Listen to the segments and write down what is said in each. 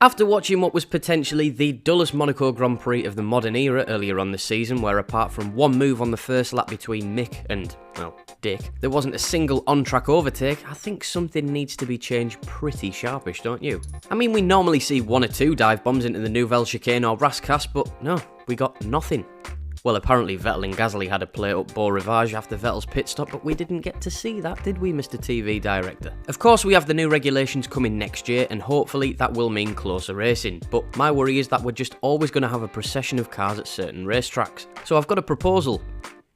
After watching what was potentially the dullest Monaco Grand Prix of the modern era earlier on this season, where apart from one move on the first lap between Mick and, well, Dick, there wasn't a single on-track overtake, I think something needs to be changed pretty sharpish, don't you? I mean, we normally see one or two dive bombs into the Nouvelle Chicane or Rascasse, but no, we got nothing. Well, apparently Vettel and Gasly had a play-up Beau Rivage after Vettel's pit stop, but we didn't get to see that, did we, Mr. TV Director? Of course, we have the new regulations coming next year, and hopefully that will mean closer racing, but my worry is that we're just always going to have a procession of cars at certain racetracks. So I've got a proposal.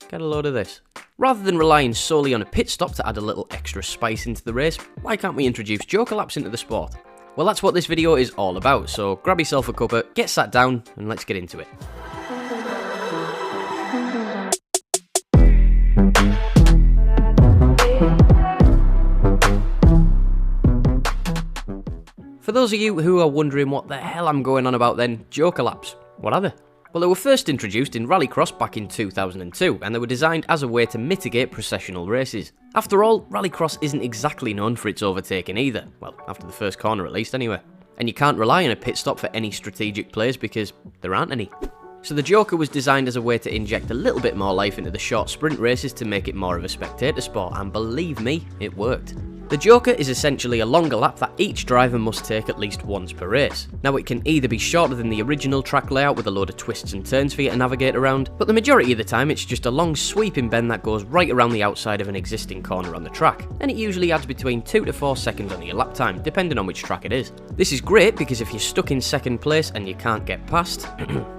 Get a load of this. Rather than relying solely on a pit stop to add a little extra spice into the race, why can't we introduce Jokerlaps into the sport? Well, that's what this video is all about, so grab yourself a cuppa, get sat down, and let's get into it. For those of you who are wondering what the hell I'm going on about then, Jokerlaps, what are they? Well, they were first introduced in Rallycross back in 2002, and they were designed as a way to mitigate processional races. After all, Rallycross isn't exactly known for its overtaking either, well, after the first corner at least anyway. And you can't rely on a pit stop for any strategic plays because there aren't any. So the Joker was designed as a way to inject a little bit more life into the short sprint races to make it more of a spectator sport, and believe me, it worked. The Joker is essentially a longer lap that each driver must take at least once per race. Now it can either be shorter than the original track layout with a load of twists and turns for you to navigate around, but the majority of the time it's just a long sweeping bend that goes right around the outside of an existing corner on the track, and it usually adds between 2 to 4 seconds on your lap time, depending on which track it is. This is great because if you're stuck in second place and you can't get past,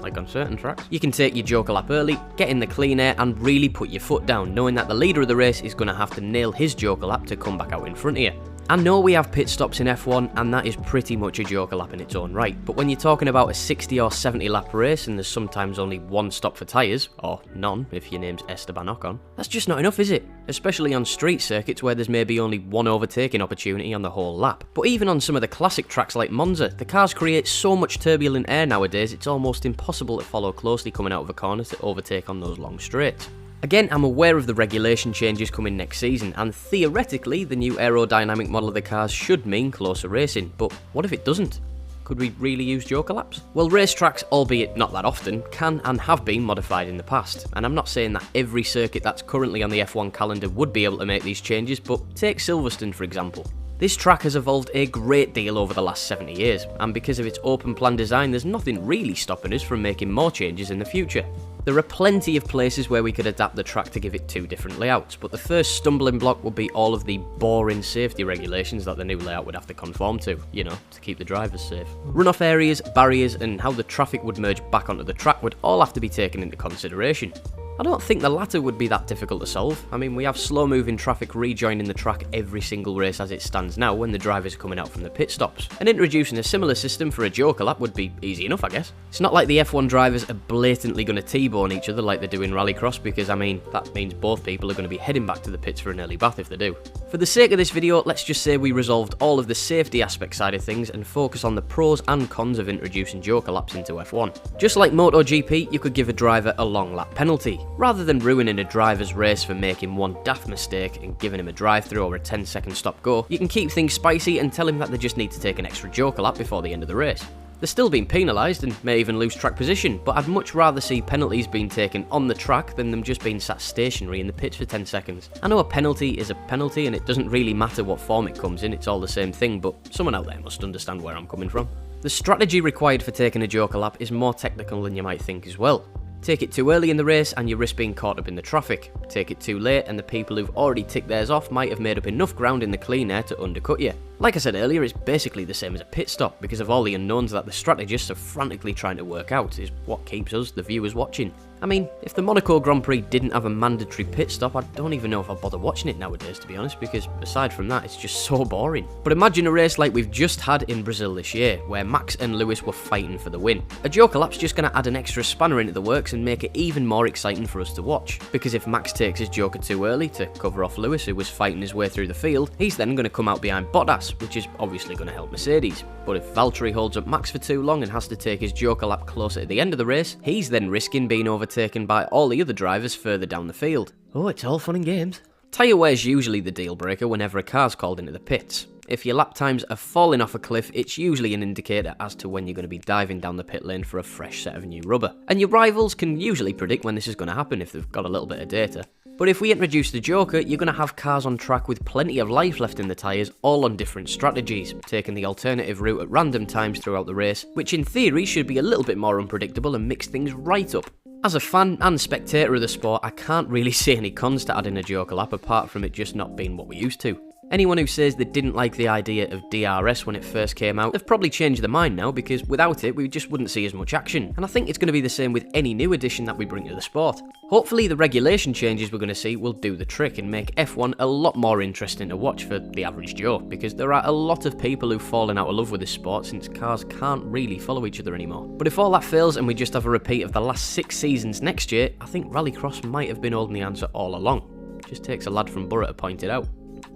like on certain tracks, you can take your Joker lap early, get in the clean air and really put your foot down, knowing that the leader of the race is going to have to nail his Joker lap to come back out in front of you. I know we have pit stops in F1 and that is pretty much a Joker lap in its own right, but when you're talking about a 60 or 70 lap race and there's sometimes only one stop for tyres, or none if your name's Esteban Ocon, that's just not enough, is it? Especially on street circuits where there's maybe only one overtaking opportunity on the whole lap. But even on some of the classic tracks like Monza, the cars create so much turbulent air nowadays it's almost impossible to follow closely coming out of a corner to overtake on those long straights. Again, I'm aware of the regulation changes coming next season, and theoretically the new aerodynamic model of the cars should mean closer racing, but what if it doesn't? Could we really use Joker laps? Well, racetracks, albeit not that often, can and have been modified in the past, and I'm not saying that every circuit that's currently on the F1 calendar would be able to make these changes, but take Silverstone for example. This track has evolved a great deal over the last 70 years, and because of its open plan design there's nothing really stopping us from making more changes in the future. There are plenty of places where we could adapt the track to give it two different layouts, but the first stumbling block would be all of the boring safety regulations that the new layout would have to conform to, you know, to keep the drivers safe. Runoff areas, barriers, and how the traffic would merge back onto the track would all have to be taken into consideration. I don't think the latter would be that difficult to solve. I mean, we have slow-moving traffic rejoining the track every single race as it stands now when the drivers are coming out from the pit stops, and introducing a similar system for a Joker lap would be easy enough, I guess. It's not like the F1 drivers are blatantly going to T-bone each other like they do in Rallycross, because I mean, that means both people are going to be heading back to the pits for an early bath if they do. For the sake of this video, let's just say we resolved all of the safety aspect side of things and focus on the pros and cons of introducing Joker laps into F1. Just like MotoGP, you could give a driver a long lap penalty. Rather than ruining a driver's race for making one daft mistake and giving him a drive-through or a 10-second stop-go, you can keep things spicy and tell him that they just need to take an extra Joker lap before the end of the race. They're still being penalised and may even lose track position, but I'd much rather see penalties being taken on the track than them just being sat stationary in the pits for 10 seconds. I know a penalty is a penalty and it doesn't really matter what form it comes in, it's all the same thing, but someone out there must understand where I'm coming from. The strategy required for taking a Joker lap is more technical than you might think as well. Take it too early in the race and you risk being caught up in the traffic. Take it too late and the people who've already ticked theirs off might have made up enough ground in the clean air to undercut you. Like I said earlier, it's basically the same as a pit stop because of all the unknowns that the strategists are frantically trying to work out is what keeps us, the viewers, watching. I mean, if the Monaco Grand Prix didn't have a mandatory pit stop, I don't even know if I'd bother watching it nowadays, to be honest, because aside from that, it's just so boring. But imagine a race like we've just had in Brazil this year, where Max and Lewis were fighting for the win. A Joker lap's just going to add an extra spanner into the works and make it even more exciting for us to watch. Because if Max takes his Joker too early to cover off Lewis, who was fighting his way through the field, he's then going to come out behind Bottas, which is obviously going to help Mercedes. But if Valtteri holds up Max for too long and has to take his Joker lap closer to the end of the race, he's then risking being overtaken by all the other drivers further down the field. Oh, it's all fun and games. Tyre wear's usually the deal breaker whenever a car's called into the pits. If your lap times are falling off a cliff, it's usually an indicator as to when you're going to be diving down the pit lane for a fresh set of new rubber. And your rivals can usually predict when this is going to happen if they've got a little bit of data. But if we introduce the Joker, you're going to have cars on track with plenty of life left in the tyres, all on different strategies, taking the alternative route at random times throughout the race, which in theory should be a little bit more unpredictable and mix things right up. As a fan and spectator of the sport, I can't really see any cons to adding a Jokerlap apart from it just not being what we're used to. Anyone who says they didn't like the idea of DRS when it first came out have probably changed their mind now, because without it we just wouldn't see as much action, and I think it's going to be the same with any new addition that we bring to the sport. Hopefully the regulation changes we're going to see will do the trick and make F1 a lot more interesting to watch for the average Joe, because there are a lot of people who've fallen out of love with this sport since cars can't really follow each other anymore. But if all that fails and we just have a repeat of the last 6 seasons next year, I think Rallycross might have been holding the answer all along. Just takes a lad from Borough to point it out.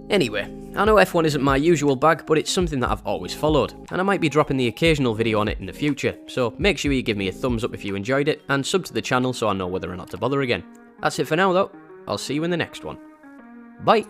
Anyway, I know F1 isn't my usual bag, but it's something that I've always followed, and I might be dropping the occasional video on it in the future, so make sure you give me a thumbs up if you enjoyed it, and sub to the channel so I know whether or not to bother again. That's it for now though, I'll see you in the next one. Bye!